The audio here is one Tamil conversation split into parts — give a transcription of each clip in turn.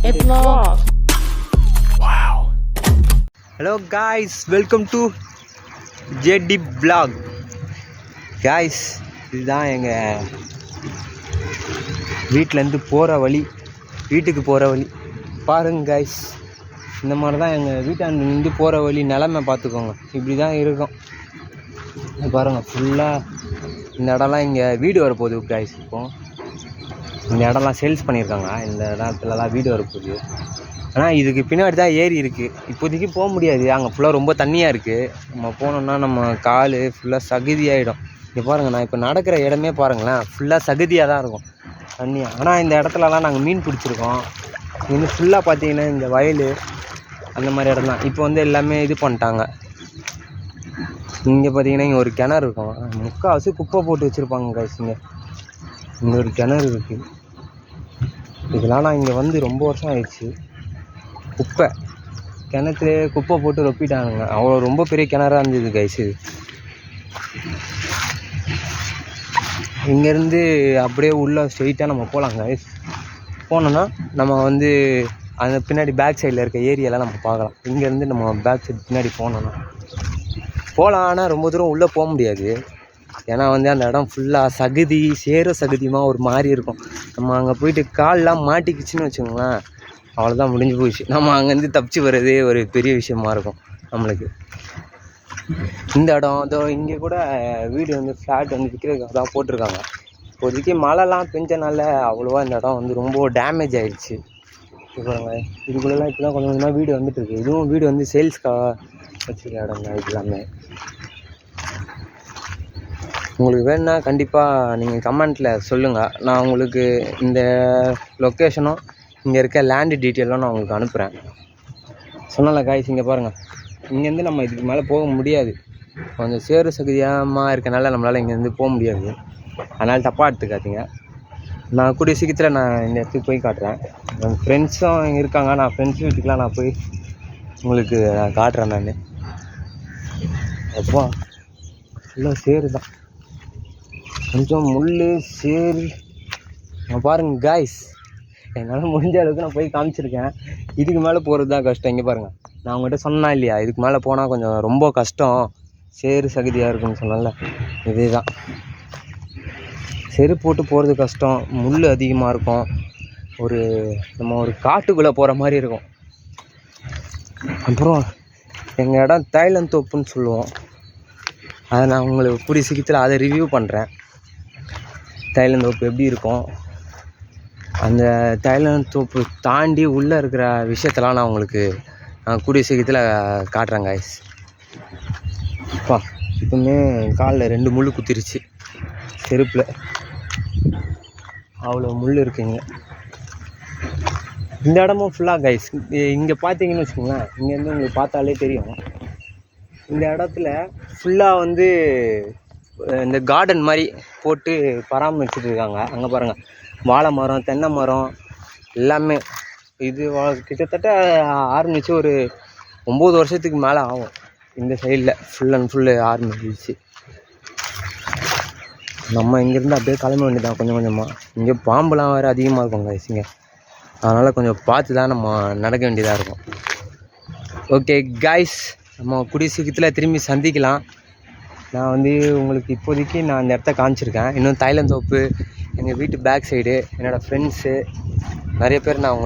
A vlog. Wow. Hello guys, welcome to JD Vlog. Guys, இதுதான் எங்கள் வீட்டிலேருந்து போகிற வழி, வீட்டுக்கு போகிற வழி பாருங்க guys. இந்த மாதிரி தான் எங்கள் வீட்டாண்டு நின்று போகிற வழி நிலமை பார்த்துக்கோங்க. இப்படி தான் இருக்கும். பாருங்கள் ஃபுல்லாக இந்த இடம்லாம் இங்கே வீடு வரப்போகுது guys. இப்போது இந்த இடம்லாம் சேல்ஸ் பண்ணியிருக்காங்க. இந்த இடத்துலலாம் வீடு வரப்போகுது. ஆனால் இதுக்கு பின்னாடி தான் ஏரி இருக்குது. இப்போதைக்கு போக முடியாது, அங்கே ஃபுல்லாக ரொம்ப தண்ணியாக இருக்குது. நம்ம போனோம்னா நம்ம கால் ஃபுல்லாக சகதியாகிடும். இங்கே பாருங்கள், நான் இப்போ நடக்கிற இடமே பாருங்களேன், ஃபுல்லாக சகதியாக தான் இருக்கும் தண்ணியாக. ஆனால் இந்த இடத்துலலாம் நாங்கள் மீன் பிடிச்சிருக்கோம். இங்கே ஃபுல்லாக பார்த்தீங்கன்னா இந்த வயல் அந்த மாதிரி இடம் தான். இப்போ வந்து எல்லாமே இது பண்ணிட்டாங்க. இங்கே பார்த்தீங்கன்னா இங்கே ஒரு கிணறு இருக்கும். முக்கால்வாசி குப்பை போட்டு வச்சுருப்பாங்க guys. இங்கே ஒரு கிணறு இருக்குது. இதெல்லாம் நான் இங்கே வந்து ரொம்ப வருஷம் ஆயிடுச்சு. குப்பை கிணத்துல குப்பை போட்டு ரொப்பிட்டானுங்க. அவ்வளோ ரொம்ப பெரிய கிணறாக இருந்தது guys. இது இங்கேருந்து அப்படியே உள்ளே ஸ்ட்ரெயிட்டாக நம்ம போகலாம் guys. போனோன்னா நம்ம வந்து அந்த பின்னாடி பேக் சைடில் இருக்க ஏரியெல்லாம் நம்ம பார்க்கலாம். இங்கேருந்து நம்ம பேக் சைடு பின்னாடி போனோன்னா போகலாம். ஆனால் ரொம்ப தூரம் உள்ளே போக முடியாது. ஏன்னா வந்து அந்த இடம் ஃபுல்லாக சகதி, சேர சகதியமாக ஒரு மாதிரி இருக்கும். நம்ம அங்கே போயிட்டு கால்லாம் மாட்டிக்கிச்சுன்னு வச்சுக்கோங்களேன், அவ்வளோதான், முடிஞ்சு போயிடுச்சு. நம்ம அங்கேருந்து தப்பிச்சு வர்றதே ஒரு பெரிய விஷயமா இருக்கும் நம்மளுக்கு. இந்த இடம் இதோ இங்கே கூட வீடு வந்து ஃப்ளாட் வந்து விற்கிறதுக்காக தான் போட்டிருக்காங்க. இப்போதைக்கு மழைலாம் பெஞ்சனால அவ்வளோவா இந்த இடம் வந்து ரொம்ப டேமேஜ் ஆகிடுச்சு. இப்போங்க இதுக்குள்ளெல்லாம் இப்போலாம் கொஞ்சம் கொஞ்சமாக வீடு வந்துட்டு இருக்குது. இதுவும் வீடு வந்து சேல்ஸ்க்காக வச்சுருக்க இடம் தான். இது எல்லாமே உங்களுக்கு வேணுன்னா கண்டிப்பாக நீங்கள் கமெண்ட்டில் சொல்லுங்கள். நான் உங்களுக்கு இந்த லொக்கேஷனும் இங்கே இருக்க லேண்டு டீட்டெயிலும் நான் உங்களுக்கு அனுப்புகிறேன். சொன்னால காய்ஸ், இங்கே பாருங்கள், இங்கேருந்து நம்ம இதுக்கு மேலே போக முடியாது. கொஞ்சம் சேறு சகதியமாக இருக்கனால நம்மளால் இங்கேருந்து போக முடியாது. அதனால் தப்பாக எடுத்துக்காதீங்க. நான் கூடிய சீக்கிரத்தில் நான் இந்த இடத்துக்கு போய் காட்டுறேன். என் ஃப்ரெண்ட்ஸும் இருக்காங்க. நான் ஃப்ரெண்ட்ஸ் வீட்டுக்கெலாம் நான் போய் உங்களுக்கு நான் காட்டுறேன். நான் அப்போ ஃபுல்லாக சேரு தான், கொஞ்சம் முள் சேரு. நான் பாருங்கள் காய்ஸ், என்னால் முடிஞ்ச அளவுக்கு நான் போய் காமிச்சிருக்கேன். இதுக்கு மேலே போகிறது தான் கஷ்டம். இங்கே பாருங்கள், நான் உங்கள்கிட்ட சொன்னேன் இல்லையா, இதுக்கு மேலே போனால் கொஞ்சம் ரொம்ப கஷ்டம், சேரு சகதியாக இருக்குன்னு சொன்னல, இதே தான். செருப்பு போட்டு போகிறது கஷ்டம், முள் அதிகமாக இருக்கும். நம்ம ஒரு காட்டுக்குள்ளே போகிற மாதிரி இருக்கும். அப்புறம் எங்கள் இடம் தைலம் தோப்புன்னு சொல்லுவோம். அதை நான் உங்களுக்கு கூடிய சீக்கிரத்தில் அதை ரிவ்யூ பண்ணுறேன். தைலந்தோப்பு எப்படி இருக்கும், அந்த தைலந்தோப்பு தாண்டி உள்ளே இருக்கிற விஷயத்தெல்லாம் நான் உங்களுக்கு கூடிய சீக்கிரத்தில் காட்டுறேன் காய்ஸ். அப்பா இப்போமே காலில் 2 முள் குத்திருச்சு செருப்பில், அவ்வளோ முள் இருக்குங்க. இந்த இடமும் ஃபுல்லாக கைஸ், இங்கே பார்த்தீங்கன்னு வச்சுக்கோங்களேன், இங்கேருந்து உங்களுக்கு பார்த்தாலே தெரியும். இந்த இடத்துல ஃபுல்லாக வந்து இந்த கார்டன் மாதிரி போட்டு பராமரிச்சுட்டு இருக்காங்க. அங்கே பாருங்கள், வாழை மரம், தென்னை மரம் எல்லாமே. இது கிட்டத்தட்ட ஆரம்பித்து ஒரு 9 வருஷத்துக்கு மேலே ஆகும். இந்த சைடில் ஃபுல் அண்ட் ஃபுல்லு ஆரம்பிச்சிச்சு. நம்ம இங்கேருந்து அப்படியே கிளம்ப வேண்டியதான் கொஞ்சம் கொஞ்சமாக. இங்கே பாம்புலாம் வேறு அதிகமாக இருக்கும் கைஸுங்க, அதனால் கொஞ்சம் பார்த்து தான் நம்ம நடக்க வேண்டியதாக இருக்கும். ஓகே காய்ஸ், நம்ம கூடிய சீக்கிரத்தில் திரும்பி சந்திக்கலாம். நான் வந்து உங்களுக்கு இப்போதைக்கு நான் அந்த இடத்த காமிச்சிருக்கேன். இன்னும் தைலந்தோப்பு, எங்கள் வீட்டு பேக் சைடு, என்னோடய ஃப்ரெண்ட்ஸு நிறைய பேர் நான்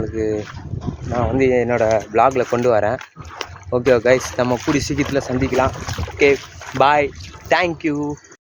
வந்து என்னோடய ப்ளாகில் கொண்டு வரேன். ஓகே கைஸ், நம்ம கூடிய சீக்கிரத்தில் சந்திக்கலாம். Okay bye, thank you.